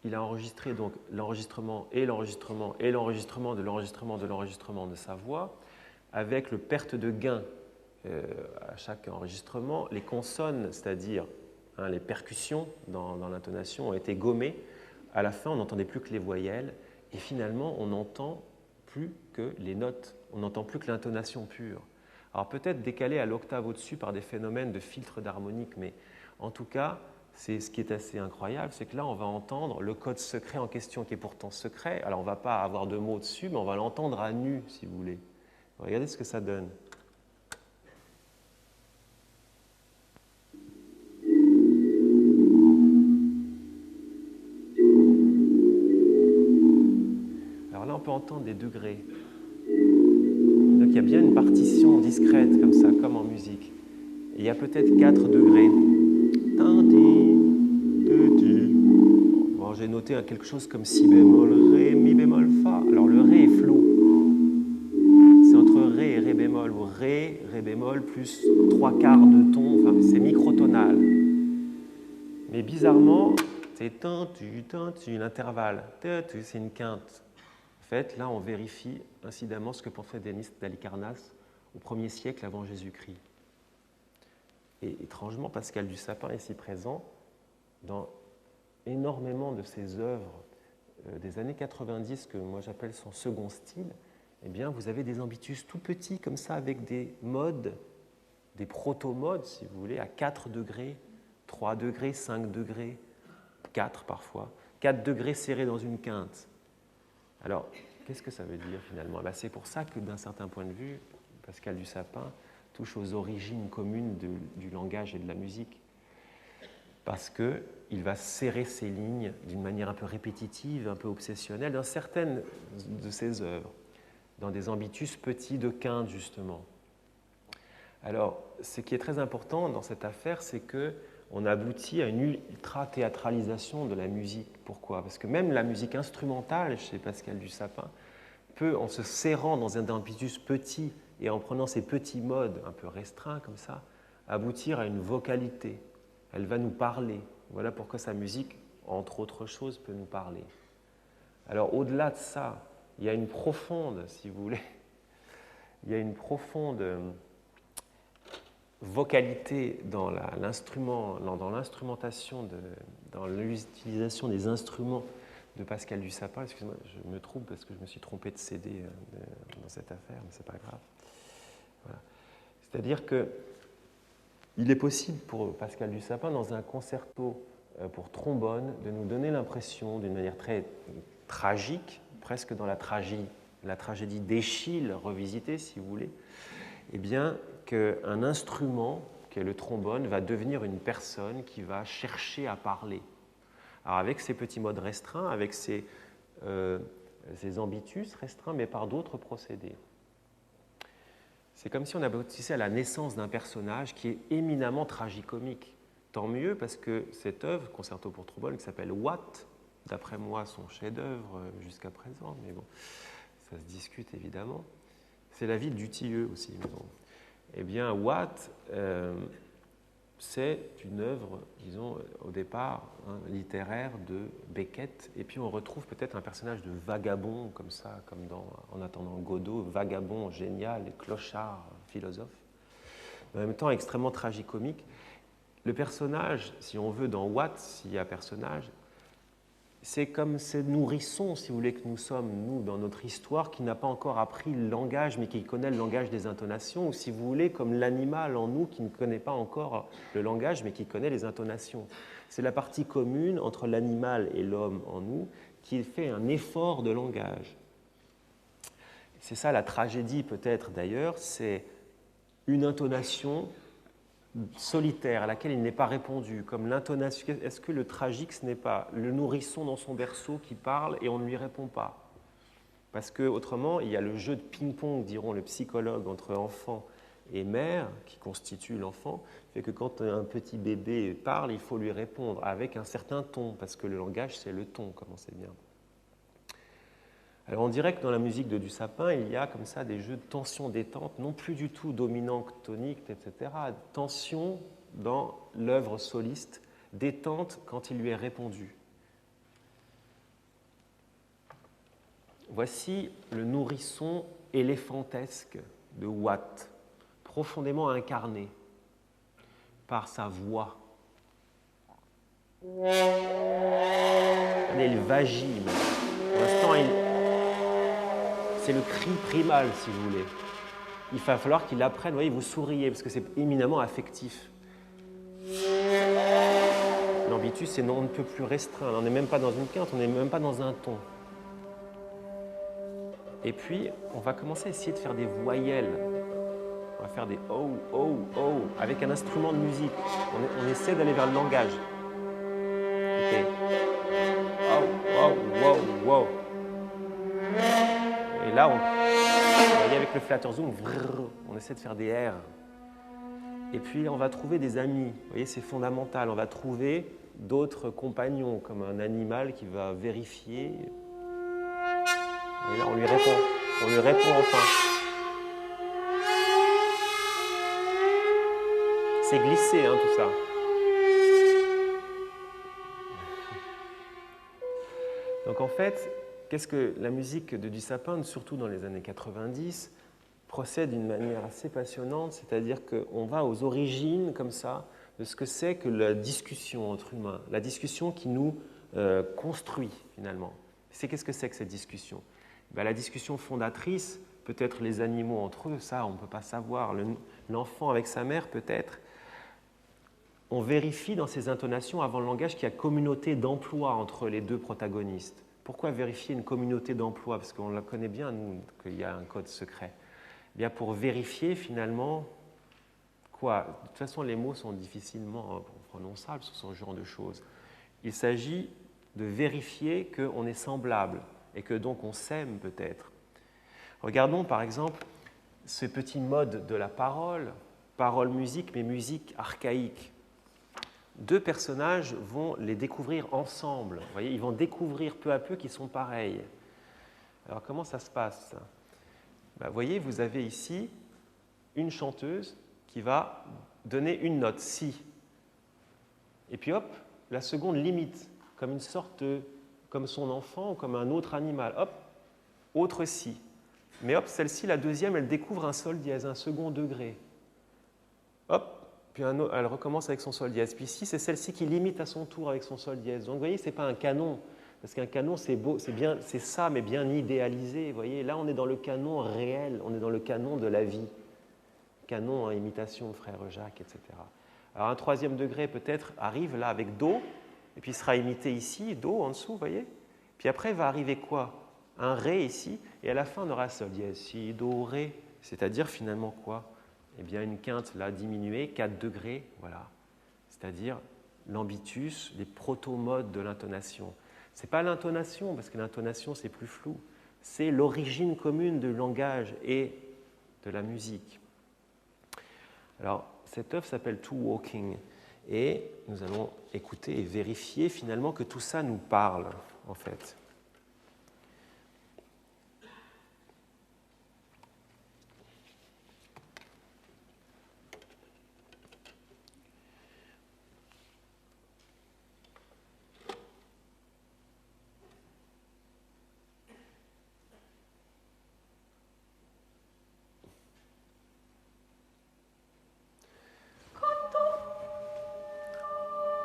il a enregistré donc l'enregistrement et l'enregistrement et l'enregistrement de l'enregistrement de l'enregistrement de sa voix avec le perte de gain à chaque enregistrement. Les consonnes, c'est-à-dire les percussions dans l'intonation, ont été gommées. À la fin, on n'entendait plus que les voyelles et finalement, on n'entend plus que les notes, on n'entend plus que l'intonation pure. Alors peut-être décalée à l'octave au-dessus par des phénomènes de filtre d'harmonique, mais en tout cas, c'est ce qui est assez incroyable, c'est que là, on va entendre le code secret en question qui est pourtant secret. Alors on ne va pas avoir de mots dessus, mais on va l'entendre à nu, si vous voulez. Regardez ce que ça donne. Alors là, on peut entendre des degrés. Donc il y a bien une partition discrète comme ça, comme en musique. Et il y a peut-être 4 degrés. Bon, j'ai noté quelque chose comme si bémol, ré, mi bémol, fa. Alors le ré est flou. C'est entre ré et ré bémol, ou ré, ré bémol, plus 3/4 de ton. Enfin, c'est microtonal. Mais bizarrement, c'est l'intervalle. C'est une quinte. En fait, là, on vérifie incidemment ce que pensait Denis d'Halicarnasse au 1er siècle avant Jésus-Christ. Et étrangement, Pascal du Sapin, ici présent, dans énormément de ses œuvres des années 90, que moi j'appelle son second style, eh bien, vous avez des ambitus tout petits comme ça, avec des modes, des proto-modes, si vous voulez, à 4 degrés, 3 degrés, 5 degrés, 4 parfois, 4 degrés serrés dans une quinte. Alors, qu'est-ce que ça veut dire finalement ? C'est pour ça que d'un certain point de vue, Pascal du Sapin touche aux origines communes du langage et de la musique. Parce qu'il va serrer ses lignes d'une manière un peu répétitive, un peu obsessionnelle, dans certaines de ses œuvres, dans des ambitus petits de quinte, justement. Alors, ce qui est très important dans cette affaire, c'est qu'on aboutit à une ultra-théâtralisation de la musique. Pourquoi ? Parce que même la musique instrumentale, chez Pascal du Sapin, peut, en se serrant dans un ambitus petit et en prenant ces petits modes un peu restreints comme ça, aboutir à une vocalité. Elle va nous parler. Voilà pourquoi sa musique, entre autres choses, peut nous parler. Alors, au-delà de ça, il y a une profonde, si vous voulez, il y a une profonde vocalité dans l'instrumentation, dans l'utilisation des instruments de Pascal du Sapin. Excusez-moi, je me trompe parce que je me suis trompé de CD dans cette affaire, mais ce n'est pas grave. Voilà. C'est-à-dire qu'il est possible pour Pascal du Sapin, dans un concerto pour trombone, de nous donner l'impression, d'une manière très tragique, presque dans la tragédie d'Eschyle revisitée, si vous voulez, eh bien, qu'un instrument, qui est le trombone, va devenir une personne qui va chercher à parler. Alors avec ces petits modes restreints, avec ces ces ambitus restreints, mais par d'autres procédés. C'est comme si on aboutissait à la naissance d'un personnage qui est éminemment tragicomique. Tant mieux, parce que cette œuvre, Concerto pour trombone, qui s'appelle Watt, d'après moi son chef-d'œuvre jusqu'à présent, mais bon, ça se discute évidemment, c'est la vie de Dutilleux aussi. Bon. Eh bien, Watt, c'est une œuvre, disons, au départ, littéraire de Beckett, et puis on retrouve peut-être un personnage de vagabond, comme ça, comme dans En attendant Godot, vagabond génial, et clochard, philosophe, en même temps extrêmement tragicomique. Le personnage, si on veut, dans Watt, s'il y a personnage, c'est comme ces nourrissons, si vous voulez, que nous sommes, nous, dans notre histoire, qui n'a pas encore appris le langage, mais qui connaît le langage des intonations, ou si vous voulez, comme l'animal en nous, qui ne connaît pas encore le langage, mais qui connaît les intonations. C'est la partie commune entre l'animal et l'homme en nous qui fait un effort de langage. C'est ça la tragédie, peut-être, d'ailleurs, c'est une intonation solitaire à laquelle il n'est pas répondu, comme l'intonation. Est-ce que le tragique, ce n'est pas le nourrisson dans son berceau qui parle et on ne lui répond pas? Parce que autrement, il y a le jeu de ping-pong, diront les psychologues, entre enfant et mère, qui constitue l'enfant, fait que quand un petit bébé parle, il faut lui répondre avec un certain ton, parce que le langage, c'est le ton, comme on sait bien. Alors on dirait que dans la musique de Dussapin, il y a comme ça des jeux de tension-détente, non plus du tout dominant, tonique, etc. Tension dans l'œuvre soliste, détente quand il lui est répondu. Voici le nourrisson éléphantesque de Watt, profondément incarné par sa voix. Regardez, il vagine. Pour l'instant, c'est le cri primal, si vous voulez. Il va falloir qu'il apprenne, vous voyez, vous souriez, parce que c'est éminemment affectif. L'ambitus, on ne peut plus restreint. On n'est même pas dans une quinte, on n'est même pas dans un ton. Et puis, on va commencer à essayer de faire des voyelles. On va faire des oh, oh, oh, avec un instrument de musique. On essaie d'aller vers le langage. Okay. Oh, wow, wow, wow. Et là, vous voyez, avec le flatter zoom, on essaie de faire des R. Et puis, on va trouver des amis. Vous voyez, c'est fondamental. On va trouver d'autres compagnons, comme un animal qui va vérifier. Et là, on lui répond. On lui répond enfin. C'est glissé, hein, tout ça. Donc, en fait, qu'est-ce que la musique de Dussapin, surtout dans les années 90, procède d'une manière assez passionnante, c'est-à-dire qu'on va aux origines, comme ça, de ce que c'est que la discussion entre humains, la discussion qui nous construit, finalement. Qu'est-ce que c'est que cette discussion? Ben, la discussion fondatrice, peut-être les animaux entre eux, ça, on ne peut pas savoir. L'enfant avec sa mère, peut-être. On vérifie dans ces intonations avant le langage qu'il y a communauté d'emploi entre les deux protagonistes. Pourquoi vérifier une communauté d'emploi? Parce qu'on la connaît bien, nous, qu'il y a un code secret. Eh bien, pour vérifier, finalement, quoi? De toute façon, les mots sont difficilement prononçables sur ce genre de choses. Il s'agit de vérifier qu'on est semblable et que donc on s'aime peut-être. Regardons par exemple ce petit mode de la parole, parole-musique, mais musique archaïque. Deux personnages vont les découvrir ensemble. Vous voyez, ils vont découvrir peu à peu qu'ils sont pareils. Alors comment ça se passe? Ben, vous voyez, vous avez ici une chanteuse qui va donner une note, si. Et puis hop, la seconde limite, comme une sorte de, comme son enfant ou comme un autre animal. Hop, autre si. Mais hop, celle-ci, la deuxième, elle découvre un sol dièse, un second degré. Hop, puis elle recommence avec son sol dièse. Puis ici, c'est celle-ci qui limite à son tour avec son sol dièse. Donc vous voyez, ce n'est pas un canon. Parce qu'un canon, c'est beau, c'est ça, mais bien idéalisé. Vous voyez, là, on est dans le canon réel, on est dans le canon de la vie. Canon en imitation de Frère Jacques, etc. Alors un troisième degré, peut-être, arrive là avec Do, et puis il sera imité ici, Do en dessous, vous voyez. Puis après, va arriver quoi? Un Ré ici, et à la fin, on aura Sol dièse, Si, Do, Ré. C'est-à-dire, finalement, quoi? Eh bien, une quinte, là, diminuée, 4 degrés, voilà. C'est-à-dire l'ambitus, les proto-modes de l'intonation. Ce n'est pas l'intonation, parce que l'intonation, c'est plus flou. C'est l'origine commune du langage et de la musique. Alors, cette œuvre s'appelle To Walking, et nous allons écouter et vérifier finalement que tout ça nous parle, en fait.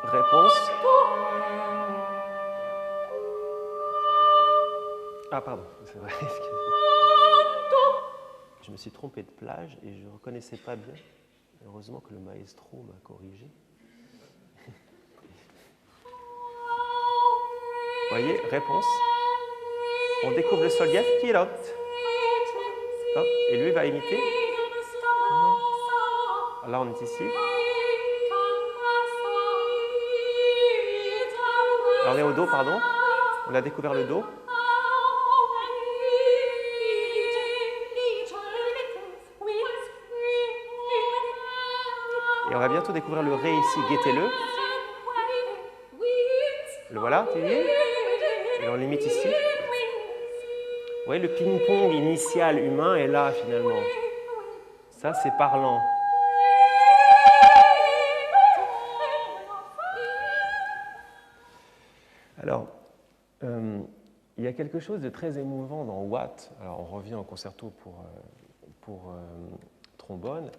Réponse. Ah, pardon, c'est vrai, excusez-moi. Je me suis trompé de plage et je ne reconnaissais pas bien. Heureusement que le maestro m'a corrigé. Vous voyez, réponse. On découvre le sol dièse, pilot. Hop, et lui va imiter. Là, on est ici. Alors, on est au do, pardon. On a découvert le do. Et on va bientôt découvrir le ré ici, guettez-le. Le voilà, et on l'imite ici. Vous voyez, le ping-pong initial humain est là finalement. Ça, c'est parlant. Alors, il y a quelque chose de très émouvant dans Watt. Alors, on revient au concerto pour trombone.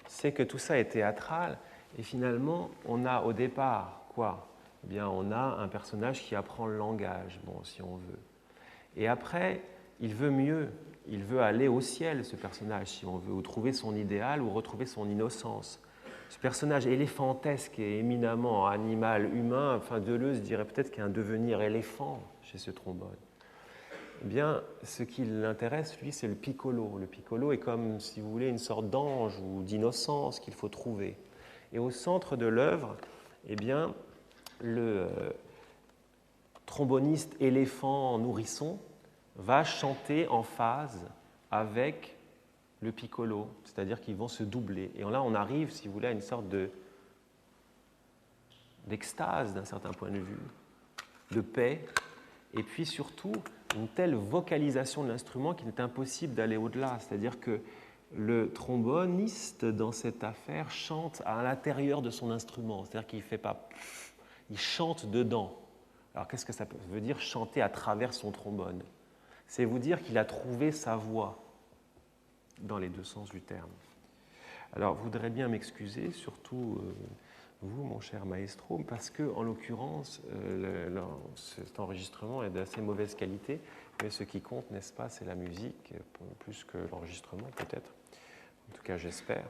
C'est que tout ça est théâtral. Et finalement, on a au départ quoi ? Eh bien, on a un personnage qui apprend le langage, bon, si on veut. Et après, il veut mieux. Il veut aller au ciel, ce personnage, si on veut, ou trouver son idéal, ou retrouver son innocence. Ce personnage éléphantesque et éminemment animal humain, enfin Deleuze dirait peut-être qu'il y a un devenir éléphant chez ce trombone. Eh bien, ce qui l'intéresse, lui, c'est le piccolo. Le piccolo est comme, si vous voulez, une sorte d'ange ou d'innocence qu'il faut trouver. Et au centre de l'œuvre, eh bien, le tromboniste éléphant nourrisson va chanter en phase avec le piccolo, c'est-à-dire qu'ils vont se doubler. Et là, on arrive, si vous voulez, à une sorte d'extase d'un certain point de vue, de paix, et puis surtout une telle vocalisation de l'instrument qu'il est impossible d'aller au-delà. C'est-à-dire que le tromboniste, dans cette affaire, chante à l'intérieur de son instrument. C'est-à-dire qu'il ne fait pas... Il chante dedans. Alors, qu'est-ce que ça veut dire, chanter à travers son trombone ? C'est vous dire qu'il a trouvé sa voix, dans les deux sens du terme. Alors, vous voudrez bien m'excuser, surtout vous, mon cher maestro, parce que, en l'occurrence, cet enregistrement est d'assez mauvaise qualité, mais ce qui compte, n'est-ce pas, c'est la musique, plus que l'enregistrement, peut-être. En tout cas, j'espère.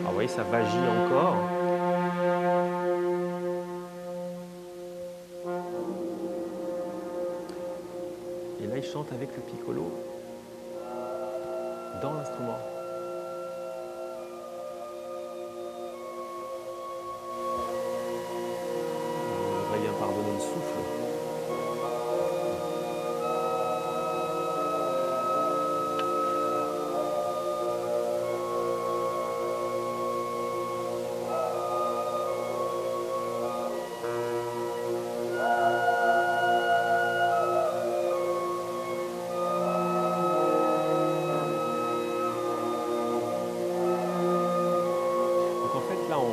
Ah, vous voyez, ça vagit encore. Et là, il chante avec le piccolo dans l'instrument. Vous devriez bien pardonner le souffle.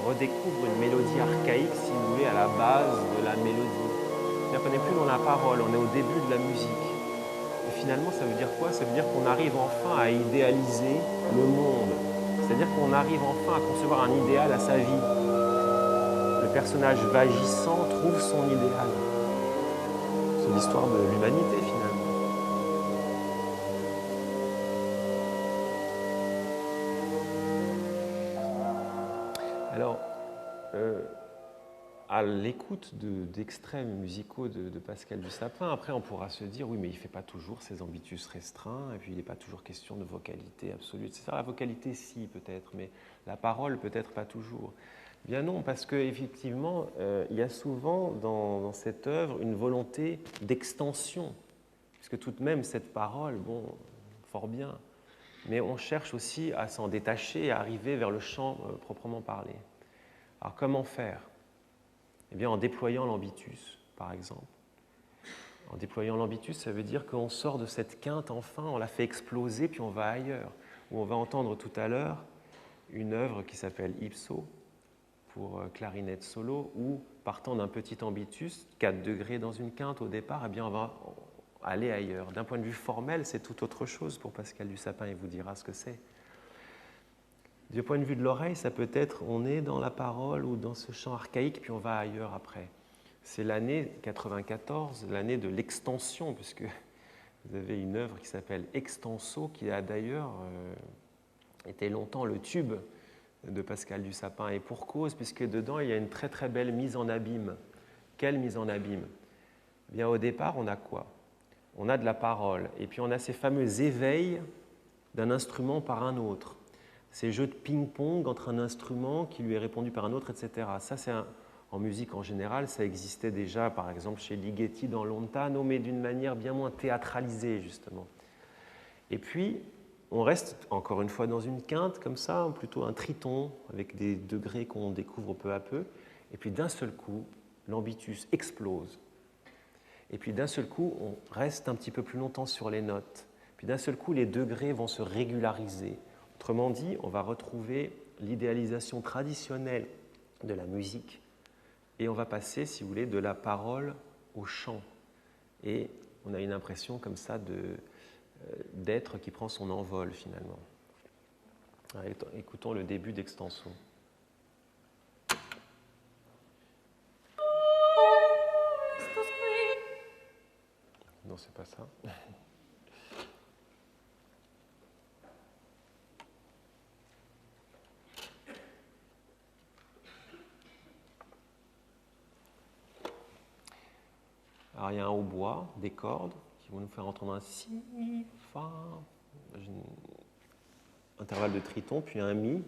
Redécouvre une mélodie archaïque, si vous voulez, à la base de la mélodie. C'est-à-dire qu'on n'est plus dans la parole, on est au début de la musique. Et finalement, ça veut dire quoi ? Ça veut dire qu'on arrive enfin à idéaliser le monde. C'est-à-dire qu'on arrive enfin à concevoir un idéal à sa vie. Le personnage vagissant trouve son idéal. C'est l'histoire de l'humanité, finalement. Alors, à l'écoute d'extraits musicaux de Pascal Dussapin, après on pourra se dire, oui, mais il ne fait pas toujours ses ambitus restreints, et puis il n'est pas toujours question de vocalité absolue, etc. La vocalité, si, peut-être, mais la parole, peut-être pas toujours. Bien non, parce qu'effectivement, il y a souvent dans cette œuvre une volonté d'extension, puisque tout de même, cette parole, bon, fort bien, mais on cherche aussi à s'en détacher, à arriver vers le chant proprement parlé. Alors comment faire? Eh bien, en déployant l'ambitus, par exemple. En déployant l'ambitus, ça veut dire qu'on sort de cette quinte, enfin, on la fait exploser, puis on va ailleurs. Où on va entendre tout à l'heure une œuvre qui s'appelle Ipso, pour clarinette solo, où, partant d'un petit ambitus, 4 degrés dans une quinte au départ, eh bien, on va aller ailleurs. D'un point de vue formel, c'est tout autre chose pour Pascal Dussapin, il vous dira ce que c'est. Du point de vue de l'oreille, ça peut être, on est dans la parole ou dans ce chant archaïque, puis on va ailleurs après. C'est l'année 94, l'année de l'extension, puisque vous avez une œuvre qui s'appelle Extenso, qui a d'ailleurs été longtemps le tube de Pascal Dussapin, et pour cause, puisque dedans, il y a une très très belle mise en abîme. Quelle mise en abîme? Eh bien, au départ, on a quoi? On a de la parole, et puis on a ces fameux éveils d'un instrument par un autre. Ces jeux de ping-pong entre un instrument qui lui est répondu par un autre, etc. Ça, c'est en musique en général, ça existait déjà, par exemple, chez Ligeti dans Lontano, mais d'une manière bien moins théâtralisée, justement. Et puis, on reste encore une fois dans une quinte, comme ça, plutôt un triton, avec des degrés qu'on découvre peu à peu. Et puis, d'un seul coup, l'ambitus explose. Et puis, d'un seul coup, on reste un petit peu plus longtemps sur les notes. Puis, d'un seul coup, les degrés vont se régulariser. Autrement dit, on va retrouver l'idéalisation traditionnelle de la musique et on va passer, si vous voulez, de la parole au chant. Et on a une impression comme ça d'être qui prend son envol, finalement. Alors, écoutons le début d'Extenso. Non, c'est pas ça. Alors, il y a un hautbois, des cordes, qui vont nous faire entendre un si, fa, intervalle de triton, puis un mi.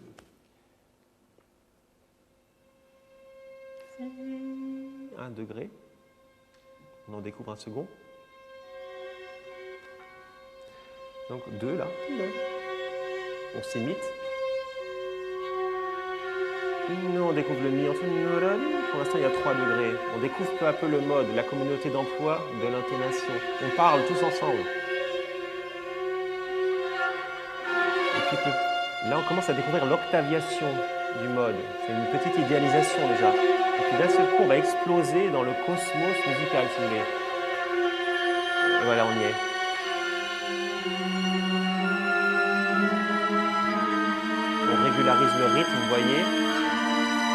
1 degré. On en découvre un second. Donc 2 là. On s'imite. Nous, on découvre le mi en dessous. Pour l'instant, il y a 3 degrés. On découvre peu à peu le mode, la communauté d'emploi de l'intonation. On parle tous ensemble. Et puis là, on commence à découvrir l'octaviation du mode. C'est une petite idéalisation déjà. Et puis d'un seul coup, on va exploser dans le cosmos musical, si vous voulez. Et voilà, on y est. On régularise le rythme, vous voyez.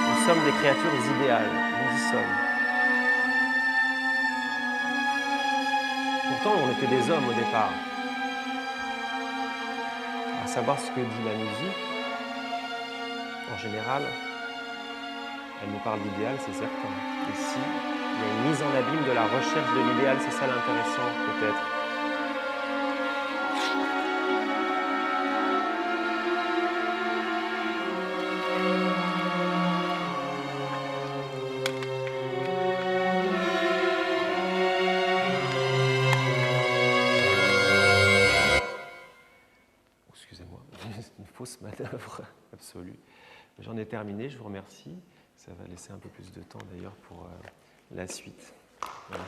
Nous sommes des créatures idéales, nous y sommes. Pourtant, on était des hommes au départ. À savoir ce que dit la musique, en général, elle nous parle d'idéal, c'est certain. Ici, il y a une mise en abîme de la recherche de l'idéal, c'est ça l'intéressant peut-être. Manœuvre absolue. J'en ai terminé, je vous remercie. Ça va laisser un peu plus de temps d'ailleurs pour la suite. Voilà.